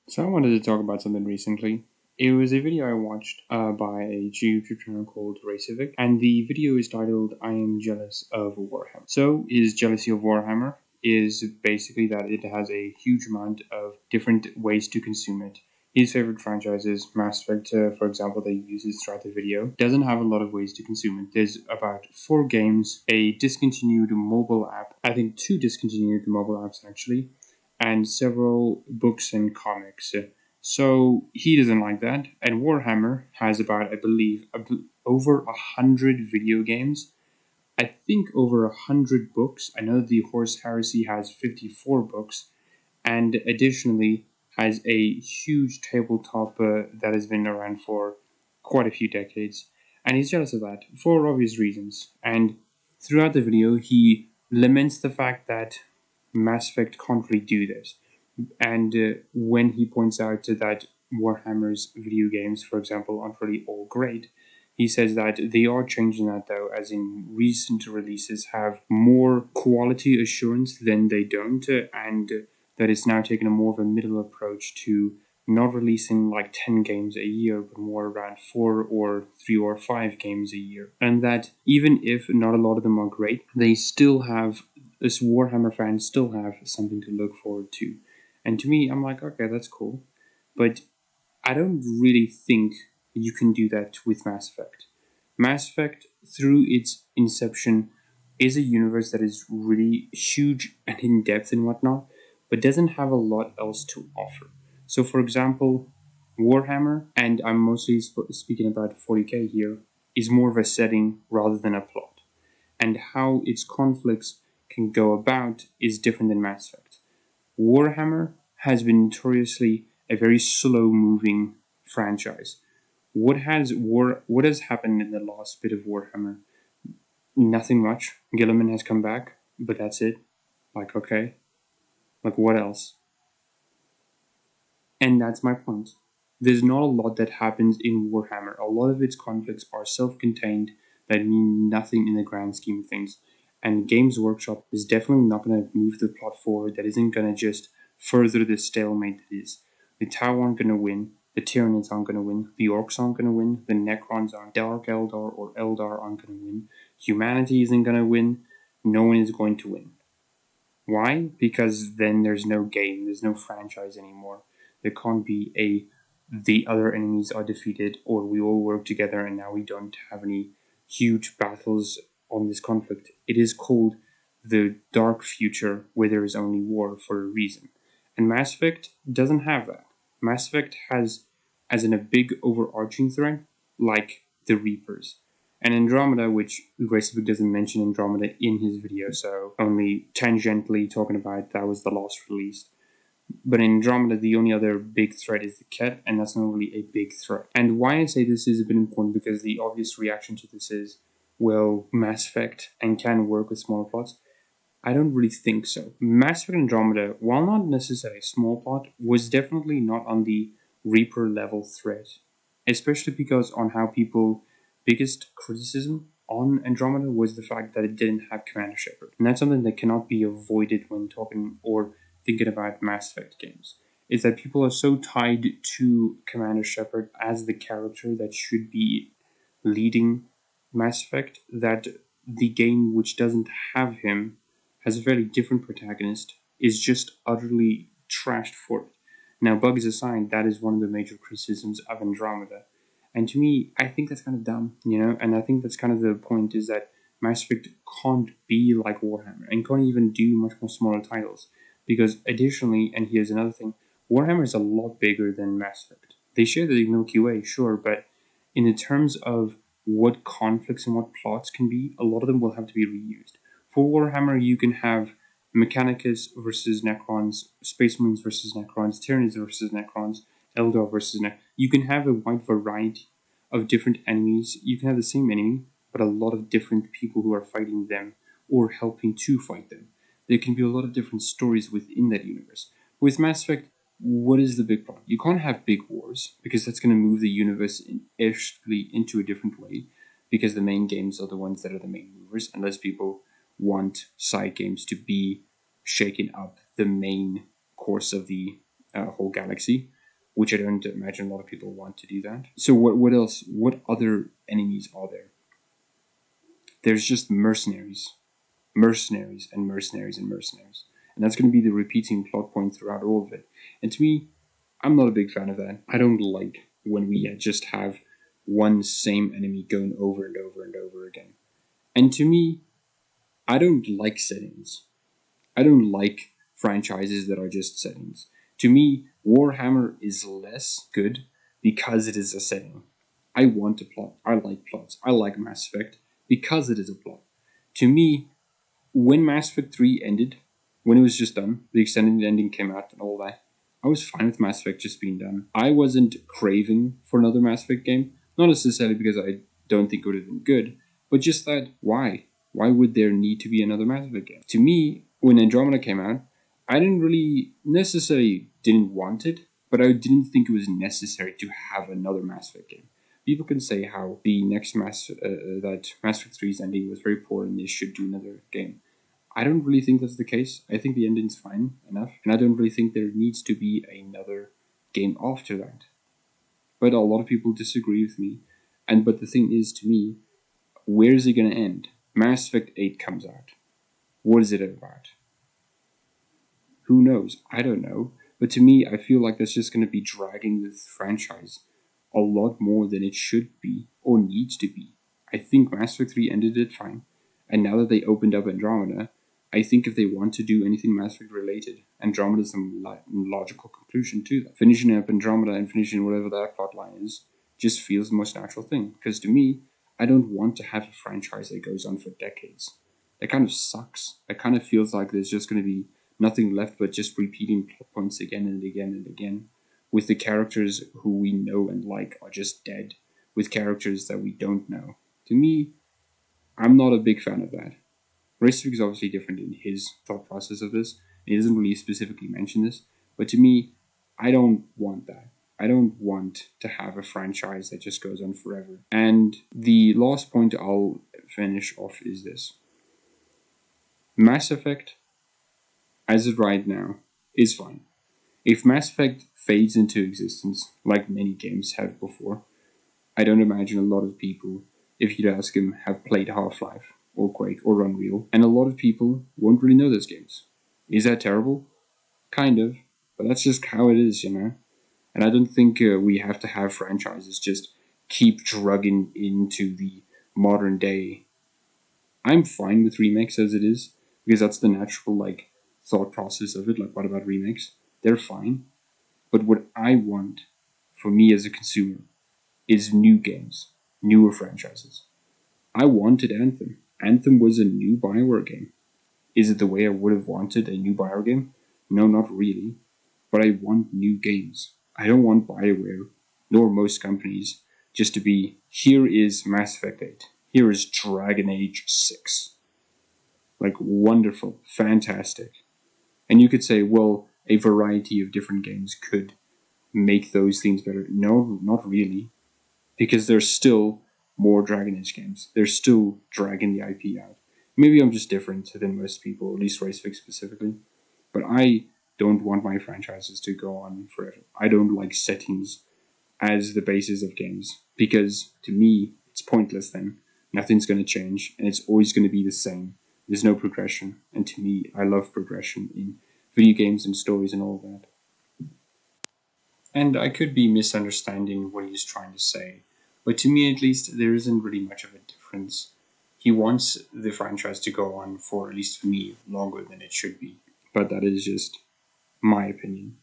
So I wanted to talk about something recently. It was a video I watched by a YouTube channel called Raycevick, and the video is titled "I am jealous of Warhammer." So, his jealousy of Warhammer is basically that it has a huge amount of different ways to consume it. His favorite franchises, Mass Effect, for example, that he uses throughout the video, doesn't have a lot of ways to consume it. There's about 4 games, a discontinued mobile app, I think 2 discontinued mobile apps actually, and several books and comics. So he doesn't like that. And Warhammer has about, I believe, over 100 video games. I think over 100 books. I know the Horse Heresy has 54 books, and additionally has a huge tabletop that has been around for quite a few decades. And he's jealous of that for obvious reasons. And throughout the video, he laments the fact that Mass Effect can't really do this. And when he points out that Warhammer's video games, for example, aren't really all great, he says that they are changing that though, as in recent releases have more quality assurance than they don't, and that it's now taken a more of a middle approach to not releasing like 10 games a year, but more around 4 or 3 or 5 games a year. And that even if not a lot of them are great, they still have, as Warhammer fans still have something to look forward to. And to me, I'm like, okay, that's cool. But I don't really think you can do that with Mass Effect. Mass Effect, through its inception, is a universe that is really huge and in depth and whatnot, but doesn't have a lot else to offer. So, for example, Warhammer, and I'm mostly speaking about 40k here, is more of a setting rather than a plot. And how its conflicts can go about is different than Mass Effect. Warhammer has been notoriously a very slow-moving franchise. What has happened in the last bit of Warhammer? Nothing much. Gilliman has come back, but that's it. Like, okay. Like, what else? And that's my point. There's not a lot that happens in Warhammer. A lot of its conflicts are self-contained that mean nothing in the grand scheme of things. And Games Workshop is definitely not going to move the plot forward. That isn't going to just further the stalemate that is. The Tau aren't going to win. The Tyranids aren't going to win. The Orcs aren't going to win. The Necrons aren't. Dark Eldar or Eldar aren't going to win. Humanity isn't going to win. No one is going to win. Why? Because then there's no game. There's no franchise anymore. There can't be the other enemies are defeated, or we all work together and now we don't have any huge battles on this conflict. It is called the dark future where there is only war for a reason. And Mass Effect doesn't have that. Mass Effect has, as in a big overarching thread, like the Reapers. And Andromeda, which Raycevick doesn't mention Andromeda in his video, so only tangentially talking about that was the last release. But in Andromeda, the only other big threat is the Ket, and that's not really a big threat. And why I say this is a bit important, because the obvious reaction to this is, well, Mass Effect and can work with smaller plots. I don't really think so. Mass Effect Andromeda, while not necessarily a small plot, was definitely not on the Reaper level threat, especially because on how people biggest criticism on Andromeda was the fact that it didn't have Commander Shepard. And that's something that cannot be avoided when talking or thinking about Mass Effect games. Is that people are so tied to Commander Shepard as the character that should be leading Mass Effect that the game which doesn't have him, has a very different protagonist, is just utterly trashed for it. Now, bugs aside, that is one of the major criticisms of Andromeda. And to me, I think that's kind of dumb, and I think that's kind of the point, is that Mass Effect can't be like Warhammer and can't even do much more smaller titles. Because additionally, and here's another thing, Warhammer is a lot bigger than Mass Effect. They share the Milky Way, sure, but in the terms of what conflicts and what plots can be, a lot of them will have to be reused. For Warhammer, you can have Mechanicus versus Necrons, Space Marines versus Necrons, Tyranids versus Necrons, Eldar versus Necrons. You can have a wide variety of different enemies. You can have the same enemy, but a lot of different people who are fighting them or helping to fight them. There can be a lot of different stories within that universe. With Mass Effect, what is the big problem? You can't have big wars, because that's going to move the universe into a different way, because the main games are the ones that are the main movers, unless people want side games to be shaking up the main course of the whole galaxy. which I don't imagine a lot of people want to do that. So what else? What other enemies are there? There's just mercenaries, mercenaries, and mercenaries, and mercenaries. And that's going to be the repeating plot point throughout all of it. And to me, I'm not a big fan of that. I don't like when we just have one same enemy going over and over and over again. And to me, I don't like settings. I don't like franchises that are just settings. To me, Warhammer is less good because it is a setting. I want a plot. I like plots. I like Mass Effect because it is a plot. To me, when Mass Effect 3 ended, when it was just done, the extended ending came out and all that, I was fine with Mass Effect just being done. I wasn't craving for another Mass Effect game, not necessarily because I don't think it would have been good, but just that, why? Why would there need to be another Mass Effect game? To me, when Andromeda came out, I didn't really necessarily didn't want it, but I didn't think it was necessary to have another Mass Effect game. People can say how the next that Mass Effect 3's ending was very poor and they should do another game. I don't really think that's the case. I think the ending's fine enough, and I don't really think there needs to be another game after that. But a lot of people disagree with me. But the thing is, to me, where is it going to end? Mass Effect 8 comes out. What is it about? Who knows? I don't know. But to me, I feel like that's just going to be dragging this franchise a lot more than it should be or needs to be. I think Mass Effect 3 ended it fine. And now that they opened up Andromeda, I think if they want to do anything Mass Effect related, Andromeda is a logical conclusion to that. Finishing up Andromeda and finishing whatever that plot line is just feels the most natural thing. Because to me, I don't want to have a franchise that goes on for decades. That kind of sucks. It kind of feels like there's just going to be nothing left but just repeating plot points again and again and again, with the characters who we know and like are just dead, with characters that we don't know. To me, I'm not a big fan of that. Raycevick is obviously different in his thought process of this. He doesn't really specifically mention this, but to me, I don't want that. I don't want to have a franchise that just goes on forever. And the last point I'll finish off is this. Mass Effect, as of right now, is fine. If Mass Effect fades into existence, like many games have before, I don't imagine a lot of people, if you'd ask them, have played Half-Life or Quake or Unreal, and a lot of people won't really know those games. Is that terrible? Kind of, but that's just how it is, you know? And I don't think we have to have franchises just keep drugging into the modern day. I'm fine with remakes as it is, because that's the natural, thought process of it. Like, what about remakes? They're fine. But what I want, for me as a consumer, is new games, newer franchises. I wanted Anthem. Anthem was a new Bioware game. Is it the way I would have wanted a new Bioware game? No, not really. But I want new games. I don't want Bioware, nor most companies, just to be, here is Mass Effect 8. Here is Dragon Age 6. Like, wonderful, fantastic. And you could say, well, a variety of different games could make those things better. No, not really. Because there's still more Dragon Age games. They're still dragging the IP out. Maybe I'm just different than most people, at least Raycevick specifically. But I don't want my franchises to go on forever. I don't like settings as the basis of games. Because to me, it's pointless then. Nothing's going to change, and it's always going to be the same. There's no progression. And to me, I love progression in video games and stories and all that. And I could be misunderstanding what he's trying to say, but to me at least, there isn't really much of a difference. He wants the franchise to go on for, at least for me, longer than it should be. But that is just my opinion.